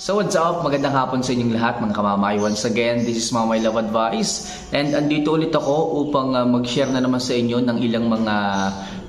So what's up? Magandang hapon sa inyong lahat mga kamamay. Once again, this is Mamay Love Advice. And andito ulit ako upang mag-share na naman sa inyo ng ilang mga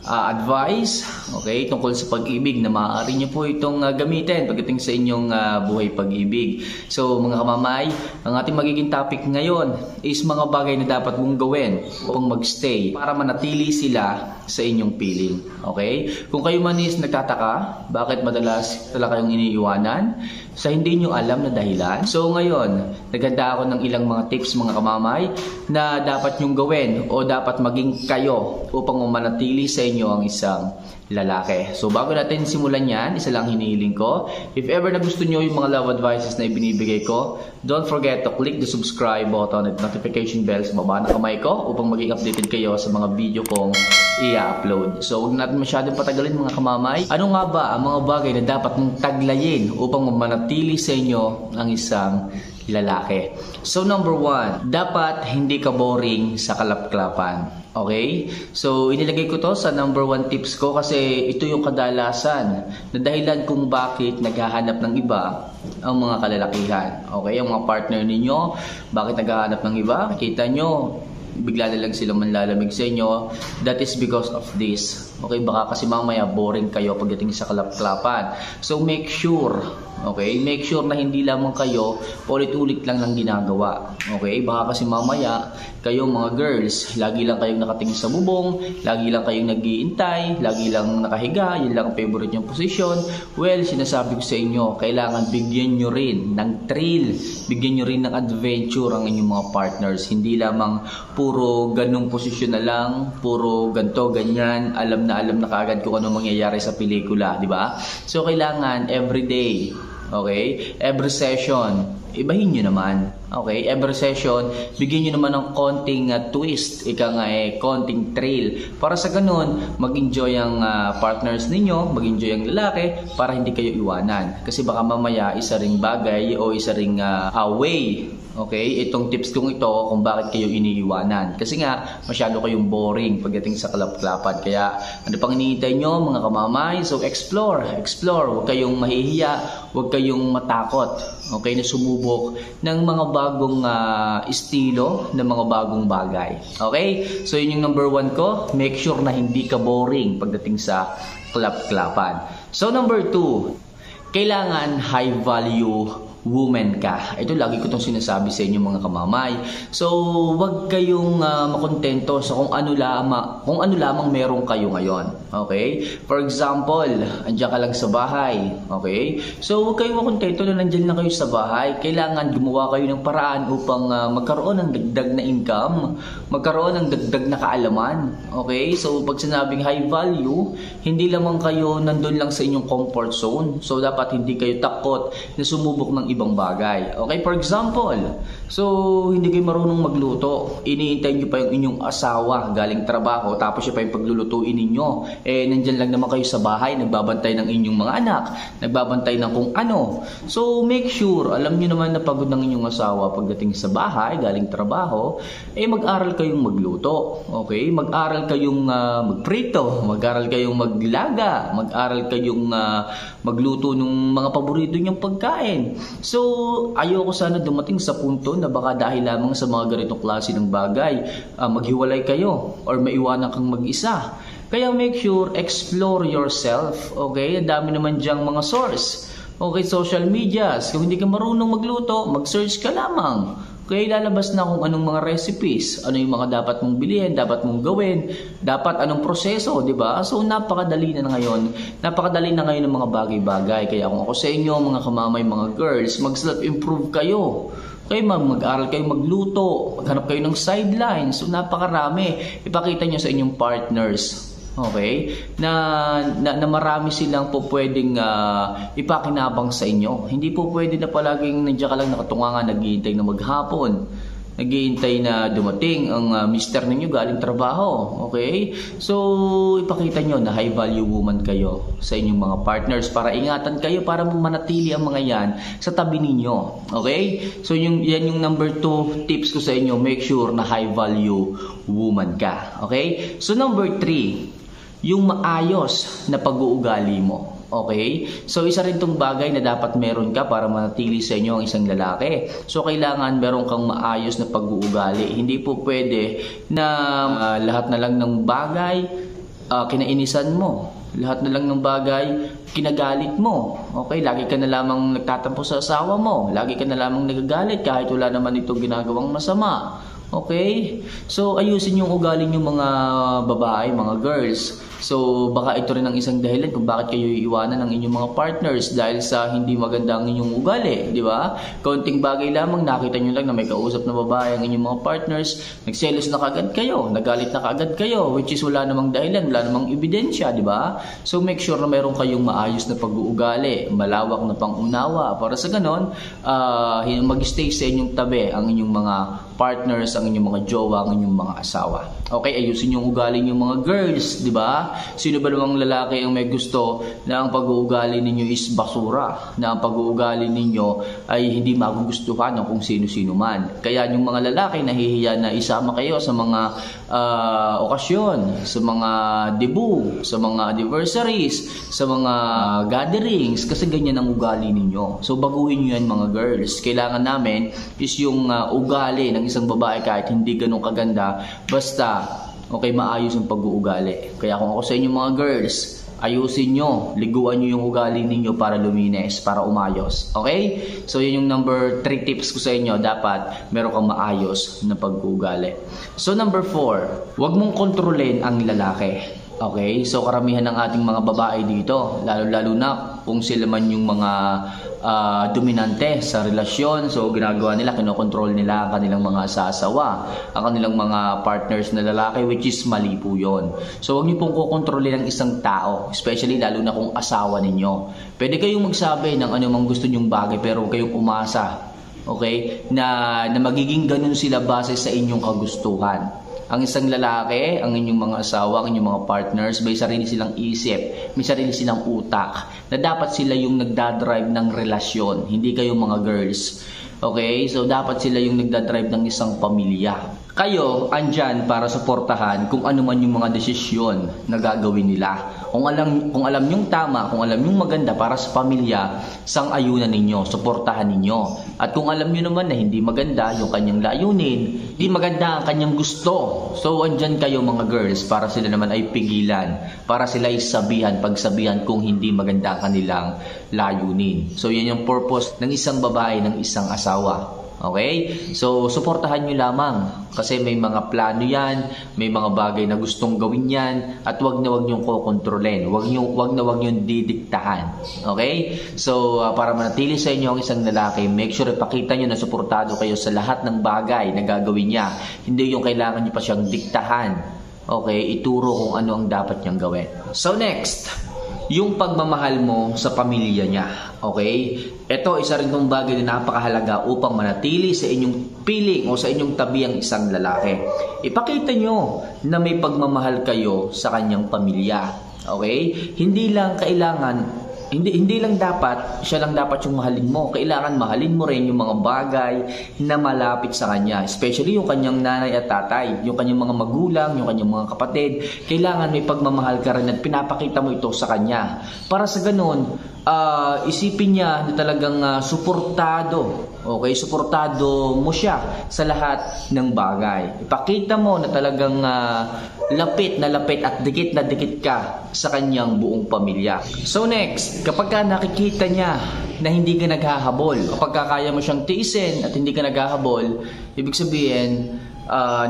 advice, okay, tungkol sa pag-ibig na maaari nyo po itong gamitin pagdating sa inyong buhay pag-ibig. So mga kamamay, ang ating magiging topic ngayon is mga bagay na dapat mong gawin upang magstay para manatili sila sa inyong piling. Okay? Kung kayo man is nagtataka, bakit madalas talaga kayong iniiwanan? Sa hindi nyo alam na dahilan. So ngayon, naghanda ako ng ilang mga tips mga kamamay na dapat nyong gawin o dapat maging kayo upang manatili sa inyo ang isang lalaki. So bago natin simulan yan, isa lang hinihiling ko. If ever na gusto nyo yung mga love advices na ibinibigay ko, don't forget to click the subscribe button at notification bell sa baba ng kamay ko upang maging updated kayo sa mga video kong i-upload. So huwag natin masyadong patagalin mga kamamay. Ano nga ba ang mga bagay na dapat mong taglayin upang manatili sa inyo ang isang lalaki? So number 1, dapat hindi ka boring sa kalap-kalapan. Okay? So, inilagay ko to sa number 1 tips ko kasi ito yung kadalasan na dahilan kung bakit naghahanap ng iba ang mga kalalakihan. Okay? Ang mga partner ninyo, bakit naghahanap ng iba? Kita nyo, bigla na lang sila manlalamig sa inyo. That is because of this. Okay? Baka kasi mamaya boring kayo pagdating sa kalap-kalapan. So, make sure, okay? Make sure na hindi lamang kayo ulit-ulit lang ng ginagawa. Okay? Baka kasi mamaya, kayong mga girls, lagi lang kayong nakatingin sa bubong, lagi lang kayong nag-iintay, lagi lang nakahiga, yun lang ang favorite nyong posisyon. Well, sinasabi ko sa inyo, kailangan bigyan nyo rin ng thrill, bigyan nyo rin ng adventure ang inyong mga partners. Hindi lamang puro ganong posisyon na lang, puro ganto, ganyan, alam na kaagad kung ano mangyayari sa pelikula, di ba? So, kailangan everyday, okay? Every session, ibahin nyo naman. Okay? Every session, bigyan nyo naman ng konting twist. Ika nga konting trail. Para sa ganun, mag-enjoy ang partners ninyo, mag-enjoy ang lalaki, para hindi kayo iwanan. Kasi baka mamaya, isa ring bagay o isa ring way. Okay? Itong tips kong ito kung bakit kayo iniiwanan. Kasi nga, masyado kayong boring pagdating sa kalap-kalapan. Kaya, ano pang hinihintay nyo mga kamamay? So, explore. Huwag kayong mahihiya. Huwag kayong matakot. Okay? Na sumubok ng mga bagong estilo, ng mga bagong bagay. Okay? So, yun yung number 1 ko. Make sure na hindi ka boring pagdating sa kalap-kalapan. So, number 2, kailangan high value woman ka. Ito lagi ko itong sinasabi sa inyo mga kamamay. So, wag kayong makontento sa kung ano lamang meron kayo ngayon. Okay? For example, andiyan ka lang sa bahay. Okay? So, wag kayong makontento na nandiyan lang kayo sa bahay. Kailangan gumawa kayo ng paraan upang magkaroon ng dagdag na income, magkaroon ng dagdag na kaalaman. Okay? So, pag sinabing high value, hindi lamang kayo nandun lang sa inyong comfort zone. So, dapat hindi kayo takot na sumubok ng ibang bagay. Okay, for example, so hindi kayo marunong magluto. Iniintay niyo pa yung inyong asawa galing trabaho, tapos siya pa yung paglulutuin ninyo. Nandyan lang naman kayo sa bahay, nagbabantay ng inyong mga anak, nagbabantay ng kung ano. So, make sure, alam niyo naman na pagod ng inyong asawa pagdating sa bahay, galing trabaho, mag-aral kayong magluto. Okay? Mag-aral kayong magprito, mag-aral kayong maglaga, mag-aral kayong magluto ng mga paborito niyong pagkain. So, ayoko sana dumating sa punto na baka dahil lamang sa mga ganitong klase ng bagay, maghiwalay kayo or maiwanan kang mag-isa. Kaya make sure, explore yourself. Okay? Ang dami naman diyang mga source. Okay, social medias. Kung hindi ka marunong magluto, mag-search ka lamang. Okay, lalabas na kung anong mga recipes, ano yung mga dapat mong bilhin, dapat mong gawin, dapat anong proseso, di ba? So, napakadali na ngayon ng mga bagay-bagay. Kaya kung ako sa inyo, mga kamamay, mga girls, mag-self-improve kayo. Okay, mag-aral kayo magluto, maghanap kayo ng sidelines. So, napakarami. Ipakita nyo sa inyong partners. Okay? Na marami silang po pwedeng ipakinabang sa inyo. Hindi po pwede na palaging nandiyan ka lang nakatungangan, naghihintay na maghapon. Naghihintay na dumating ang mister ninyo galing trabaho. Okay? So, ipakita nyo na high value woman kayo sa inyong mga partners para ingatan kayo, para manatili ang mga yan sa tabi ninyo. Okay? So, yan yung number 2 tips ko sa inyo. Make sure na high value woman ka. Okay? So, number 3, yung maayos na pag-uugali mo. Okay? So, isa rin tong bagay na dapat meron ka para manatili sa inyo ang isang lalaki. So, kailangan meron kang maayos na pag-uugali. Hindi po pwede na lahat na lang ng bagay kinainisan mo. Lahat na lang ng bagay kinagalit mo. Okay? Lagi ka na lamang nagtatampo sa asawa mo. Lagi ka na lamang nagagalit kahit wala naman itong ginagawang masama. Okay? So, ayusin yung ugali yung mga babae, mga girls. So, baka ito rin ang isang dahilan kung bakit kayo iiwanan ng inyong mga partners dahil sa hindi maganda ang inyong ugali, di ba? Konting bagay lamang, nakita nyo lang na may kausap na babae ang inyong mga partners, nagselos na kagad kayo, nagalit na kagad kayo, which is wala namang dahilan, wala namang ebidensya, di ba? So, make sure na meron kayong maayos na pag-uugali, malawak na pang-unawa, para sa ganon, mag-stay sa inyong tabi ang inyong mga partners, ang inyong mga jowa, ang inyong mga asawa. Okay, ayusin yung ugali yung mga girls, di ba? Sino ba namang lalaki ang may gusto na ang pag-uugali ninyo is basura, na ang pag-uugali ninyo ay hindi magugustuhan ng kung sino-sino man. Kaya yung mga lalaki nahihiya na isama kayo sa mga okasyon, sa mga debut, sa mga anniversaries, sa mga gatherings, kasi ganyan ang ugali ninyo. So baguhin nyo yan mga girls. Kailangan namin is yung ugali ng isang babae kahit hindi ganun kaganda, basta okay, maayos ang pag-uugali. Kaya kung ako sa inyo mga girls, ayusin nyo, liguan nyo yung ugali ninyo para lumines, para umayos. Okay? So yun yung number 3 tips ko sa inyo. Dapat meron kang maayos na pag-uugali. So number 4, huwag mong kontrolin ang lalaki. Okay? So karamihan ng ating mga babae dito, lalo-lalo na kung sila man yung mga dominante sa relasyon. So ginagawa nila, kinokontrol nila ang kanilang mga asawa, ang kanilang mga partners na lalaki, which is mali po yun. So huwag niyo pong kukontrolin ang isang tao, especially lalo na kung asawa ninyo. Pwede kayong magsabi ng anumang gusto nyong bagay, pero huwag kayong umasa, okay, na magiging ganun sila base sa inyong kagustuhan. Ang isang lalaki, ang inyong mga asawa, ang inyong mga partners, may sarili silang isip, may sarili silang utak, na dapat sila yung nagdadrive ng relasyon, hindi kayo mga girls. Okay? So, dapat sila yung nagdadrive ng isang pamilya. Kayo, andyan para suportahan kung ano man yung mga desisyon na gagawin nila. Kung alam yung tama, kung alam yung maganda para sa pamilya, sang-ayunan ninyo, suportahan ninyo. At kung alam nyo naman na hindi maganda yung kanyang layunin, hindi maganda ang kanyang gusto, so andyan kayo mga girls para sila naman ay pigilan, para sila ay pagsabihan kung hindi maganda ang kanilang layunin. So yan yung purpose ng isang babae, ng isang asawa. Okay? So, suportahan nyo lamang kasi may mga plano yan, may mga bagay na gustong gawin yan, at wag na wag nyong kokontrolin, wag na wag nyong didiktahan. Okay? So, para manatili sa inyo ang isang lalaki, make sure ipakita nyo na suportado kayo sa lahat ng bagay na gagawin niya. Hindi yung kailangan nyo pa siyang diktahan. Okay? Ituro kung ano ang dapat niyang gawin. So, next, yung pagmamahal mo sa pamilya niya. Okay? Ito, isa rin itong bagay na napakahalaga upang manatili sa inyong piling o sa inyong tabi ang isang lalaki. Ipakita nyo na may pagmamahal kayo sa kanyang pamilya. Okay? Hindi lang dapat, siya lang dapat yung mahalin mo. Kailangan mahalin mo rin yung mga bagay na malapit sa kanya. Especially yung kanyang nanay at tatay, yung kanyang mga magulang, yung kanyang mga kapatid. Kailangan may pagmamahal ka rin at pinapakita mo ito sa kanya. Para sa ganun, isipin niya na talagang suportado. Okay, suportado mo siya sa lahat ng bagay. Ipakita mo na talagang lapit at dikit na dikit ka sa kanyang buong pamilya. So next, kapag ka nakikita niya na hindi ka naghahabol, kapag kaya mo siyang tiisin at hindi ka naghahabol, ibig sabihin,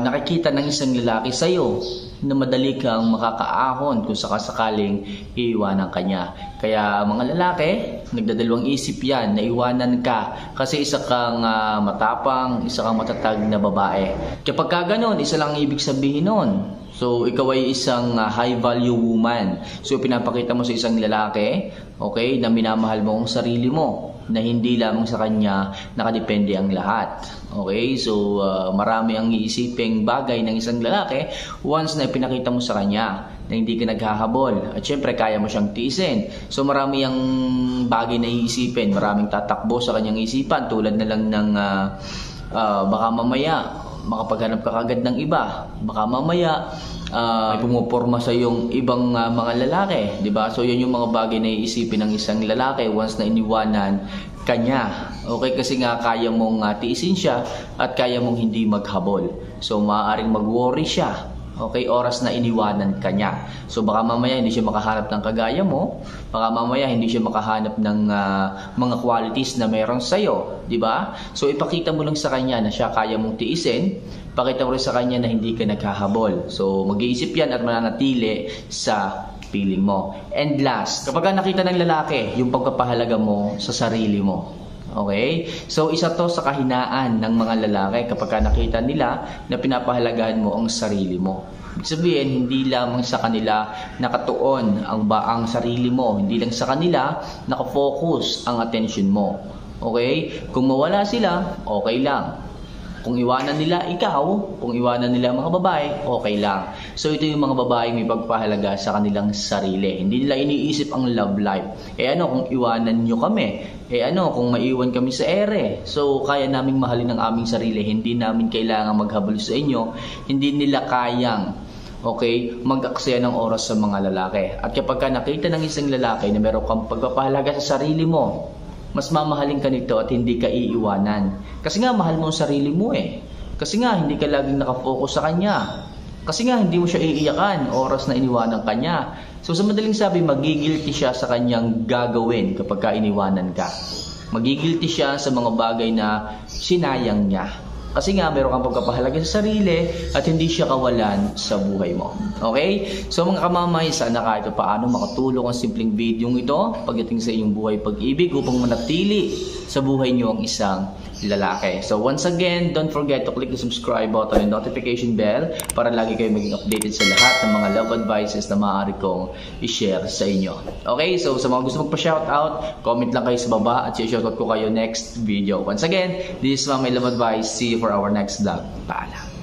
nakikita ng isang lalaki sa'yo na madali kang makakaahon kung sakasakaling iiwanan ka niya. Kaya mga lalaki, nagdadalawang isip yan na iwanan ka kasi isa kang matapang, isa kang matatag na babae. Kapag ka ganun, isa lang ibig sabihin nun. So, ikaw ay isang high value woman. So, pinapakita mo sa isang lalaki, okay, na minamahal mo ang sarili mo, na hindi lamang sa kanya nakadepende ang lahat. Okay, so marami ang iisiping bagay ng isang lalaki once na pinakita mo sa kanya na hindi ka naghahabol. At syempre, kaya mo siyang tiisin. So marami ang bagay na iisipin, maraming tatakbo sa kanyang isipan tulad na lang ng baka mamaya makapaghanap ka kagad ng iba. Baka mamaya may pumuporma sa yung ibang mga lalaki, 'di ba? So yan yung mga bagay na iisipin ng isang lalaki once na iniwanan kanya. Okay, kasi nga kaya mong tiisin siya at kaya mong hindi maghabol. So maaaring mag-worry siya. Okay, oras na iniwanan ka niya. So baka mamaya hindi siya makahanap ng kagaya mo, baka mamaya hindi siya makahanap ng mga qualities na meron sa iyo, 'di ba? So ipakita mo lang sa kanya na siya kaya mong tiisin, pakita mo rin sa kanya na hindi ka naghahabol. So mag-iisip 'yan at mananatili sa piling mo. And last, kapag nakita ng lalaki yung pagpapahalaga mo sa sarili mo. Okay? So, isa to sa kahinaan ng mga lalaki kapag nakita nila na pinapahalagahan mo ang sarili mo. Ibig sabihin, hindi lamang sa kanila nakatuon ang sarili mo. Hindi lang sa kanila nakafocus ang attention mo. Okay? Kung mawala sila, okay lang. Kung iwanan nila ikaw, kung iwanan nila mga babae, okay lang. So ito yung mga babae may pagpahalaga sa kanilang sarili. Hindi nila iniisip ang love life. Ano kung iwanan nyo kami? Ano kung maiwan kami sa ere? So kaya naming mahalin ang aming sarili. Hindi namin kailangan maghabol sa inyo. Hindi nila kayang mag-aksaya ng oras sa mga lalaki. At kapag nakita ng isang lalaki na meron kang pagpapahalaga sa sarili mo, mas mamahalin ka nito at hindi ka iiwanan. Kasi nga, mahal mo ang sarili mo eh. Kasi nga, hindi ka laging nakafocus sa kanya. Kasi nga, hindi mo siya iiyakan oras na iniwanan ka niya. So, sa madaling sabi, magigilty siya sa kanyang gagawin kapag ka iniwanan ka. Magigilty siya sa mga bagay na sinayang niya. Kasi nga, meron kang pagpapahalaga sa sarili at hindi siya kawalan sa buhay mo. Okay? So mga kamamay, sana kahit paano makatulong ang simpleng video ito pagdating sa inyong buhay pag-ibig upang manatili sa buhay niyo ang isang lalaki. So once again, don't forget to click the subscribe button and notification bell para lagi kayo maging updated sa lahat ng mga love advices na maaari kong i-share sa inyo. Okay? So sa mga gusto magpa-shoutout, comment lang kayo sa baba at i-shoutout ko kayo next video. Once again, this is my love advice. See you for our next vlog. Paalam.